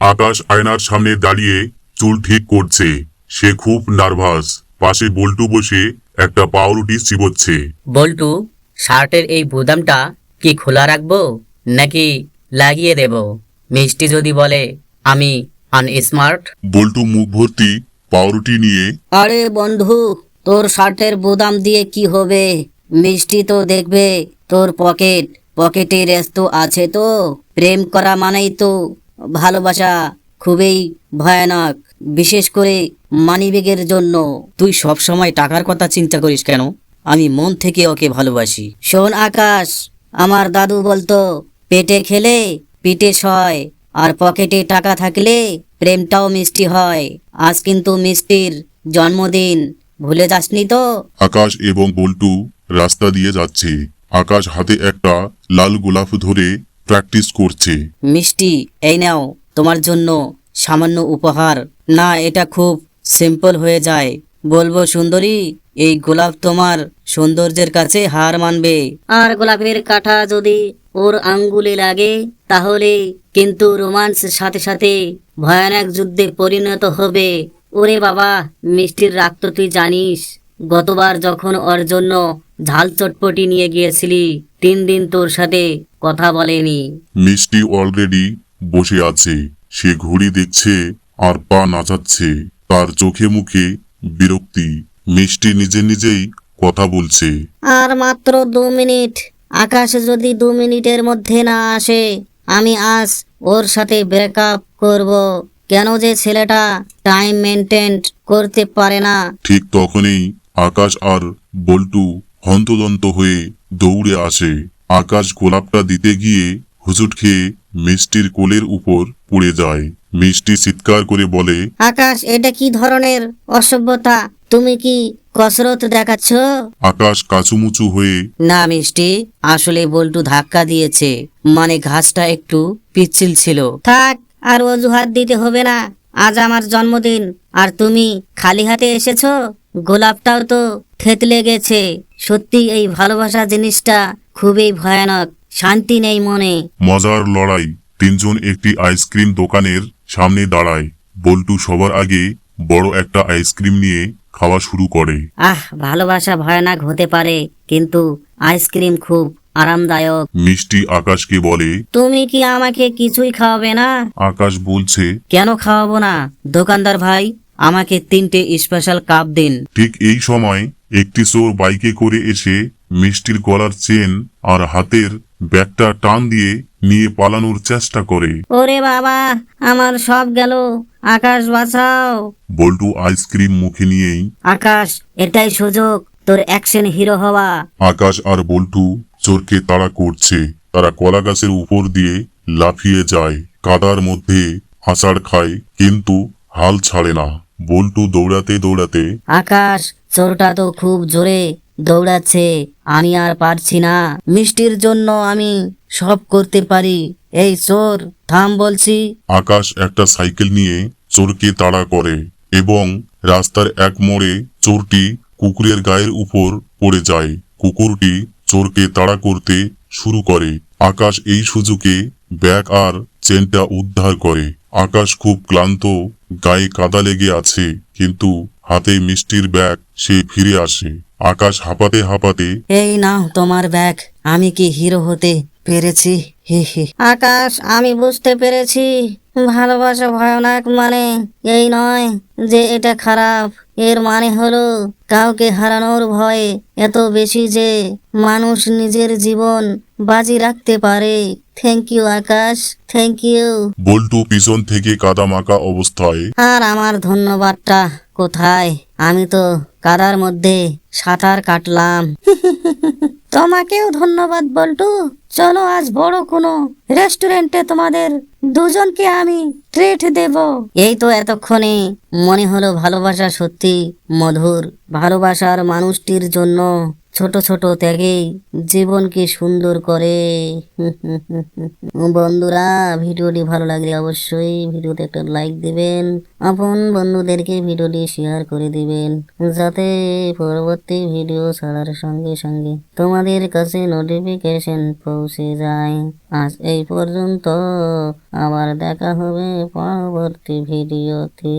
আকাশ আয়নার সামনে দাঁড়িয়ে চুল ঠিক করছে। সে খুব নার্ভাস। পাশে বল্টু বসে একটা পাউরুটি চিবোচ্ছে। বল্টু, শার্টের এই বোতামটা কি খোলা রাখবো নাকি লাগিয়ে দেব? মিষ্টি যদি বলে আমি আনস্মার্ট। বল্টু মুখ ভর্তি পাউরুটি নিয়ে, আরে বন্ধু, তোর শার্টের বোতাম দিয়ে কি হবে? মিষ্টি তো দেখবে তোর পকেটে রেস্ত আছে তো। প্রেম করা মানেই তো ভালোবাসা। খুবই ভয়ানক, বিশেষ করে মানিব্যাগের জন্য। তুই সব সময় টাকার কথা চিন্তা করিস কেন? আমি মন থেকে ওকে ভালোবাসি। শোন আকাশ, আমার দাদু বলতো পেটে খেলে পিঠে সয়, আর পকেটে টাকা থাকলে প্রেমটাও মিষ্টি হয়। আজ কিন্তু মিষ্টির জন্মদিন, ভুলে যাসনি তো? আকাশ এবং বল্টু রাস্তা দিয়ে যাচ্ছে। আকাশ হাতে একটা লাল গোলাপ ধরে প্র্যাকটিস করছে। মিষ্টি, এই নাও তোমার জন্য সামান্য উপহার। না, এটা খুব সিম্পল হয়ে যায়। বলবো সুন্দরী, এই গোলাপ তোমার সৌন্দর্যের কাছে হার মানবে। আর গোলাপের কাঁটা যদি ওর আঙ্গুলে লাগে তাহলে কিন্তু রোমান্সের সাথে সাথে ভয়ানক যুদ্ধে পরিণত হবে। ওরে বাবা, মিষ্টির রাগ তো তুই জানিস। গতবার যখন ওর জন্য ঝাল চটপটি নিয়ে গিয়েছিলি, 3 দিন তোর সাথে কথা বলেনি। মিষ্টি অলরেডি বসে আছে। সে ঘড়ি দেখছে আর পা নাচাচ্ছে। তার চোখে মুখে বিরক্তি। মিষ্টি নিজে নিজেই কথা বলছে। আর মাত্র 2 মিনিট। আকাশ যদি 2 মিনিটের মধ্যে না আসে, আমি আজ ওর সাথে ব্রেকআপ করব। কেন যে ছেলেটা টাইম মেনটেন করতে পারে না। ঠিক তখনই আকাশ আর বল্টু হন্তদন্ত হয়ে দৌড়ে আসে। আকাশ গোলাপটা দিতে গিয়ে হুজুট খেয়ে মিষ্টির কোলের উপর পড়ে যায়। মিষ্টি চিৎকার করে বলে, আকাশ, এটা কি ধরনের অসভ্যতা? তুমি কি কসরত দেখাচ্ছ? আকাশ কাচুমুচু হয়ে, না মিষ্টি, আসলে বল্টু ধাক্কা দিয়েছে, মানে ঘাসটা একটু পিচ্ছিল ছিল। থাক, আর অজুহাত দিতে হবে না। আজ আমার জন্মদিন আর তুমি খালি হাতে এসেছো। গোলাপটাও তো থেতলে গেছে। সত্যি এই ভালোবাসা জিনিসটা খুবই ভয়ানক। শান্তি নেই মনে। মজার লড়াই। তিনজন একটি আইসক্রিম দোকানের সামনে দাঁড়ায়। বল্টু সবার আগে বড় একটা আইসক্রিম নিয়ে খাওয়া শুরু করে। ভালোবাসা ভয়ানক হতে পারে, কিন্তু আইসক্রিম খুব আরামদায়ক। মিষ্টি আকাশকে বলে, তুমি কি আমাকে কিছুই খাওয়াবে না? আকাশ বলছে, কেন খাওয়াবো না? দোকানদার ভাই, আমাকে 3টে স্পেশাল কাপ দিন। ঠিক এই সময় একটি চোর বাইকে করে এসে মিষ্টির গলার চেন আর হাতের ব্যাগটা টান দিয়ে নিয়ে পালানোর চেষ্টা করে। ওরে বাবা, আমার সব গেল। আকাশ বাঁচাও। বল্টু আইসক্রিম মুখে নিয়েই, আকাশ, এটাই সুযোগ তোর অ্যাকশন হিরো হওয়া। আকাশ আর বল্টু চোরকে তাড়া করছে। তারা কলা গাছের উপর দিয়ে লাফিয়ে যায়, কাদার মধ্যে আছাড় খায়, কিন্তু হাল ছাড়ে না। বল্টু দৌড়াতে দৌড়াতে, আকাশ, চোরটা তো খুব জোরে দৌড়াচ্ছে, আমি আর পারছি না। মিষ্টির জন্য আমি সব করতে পারি। এই চোর, থাম বলছি। আকাশ একটা সাইকেল নিয়ে চোরকে তাড়া করে এবং রাস্তার এক মোড়ে চোরটি কুকুরের গায়ের উপর পড়ে যায়। কুকুরটি চোরকে তাড়া করতে শুরু করে। আকাশ এই সুযোগে ব্যাগ আর চেনটা উদ্ধার করে। আকাশ খুব ক্লান্ত, গায়ে কাদা লেগে আছে, কিন্তু হাতে মিষ্টির ব্যাগ। সে ফিরে আসে। আকাশ হাঁপাতে হাঁপাতে, এই নাও তোমার ব্যাগ। আমি কি হিরো হতে পেরেছি? হে হে। আকাশ, আমি বুঝতে পেরেছি, ভালোবাসা ভয়ানক মানে এই নয় যে এটা খারাপ। এর মানে হলো কাউকে হারানোর ভয় এত বেশি যে মানুষ নিজের জীবন বাজি রাখতে পারে। Thank you Akash, thank you. Boltu পিছন থেকে কাদা মাখা অবস্থায়, আর আমার ধন্যবাদটা কোথায়? আমি তো কাদার মধ্যে সাঁতার কাটলাম। তোমাকেও ধন্যবাদ বল্টু। চলো আজ বড় কোনো রেস্টুরেন্টে তোমাদের দুজনকে আমি ট্রিট দেব। এই তো এতক্ষণে মনে হলো ভালোবাসা সত্যি মধুর। ভালোবাসার মানুষটির জন্য ছোট ছোট ত্যাগেই জীবনকে সুন্দর করে। বন্ধুরা, ভিডিওটি ভালো লাগলে অবশ্যই ভিডিওতে একটা লাইক দিবেন, আপন বন্ধুদেরকে ভিডিওটি শেয়ার করে দিবেন, যাতে পরবর্তী ভিডিও ছাড়ার সঙ্গে সঙ্গে তোমাদের কাছে নোটিফিকেশন পৌঁছে যায়। আজ এই পর্যন্ত, আবার দেখা হবে পরবর্তী ভিডিওতে।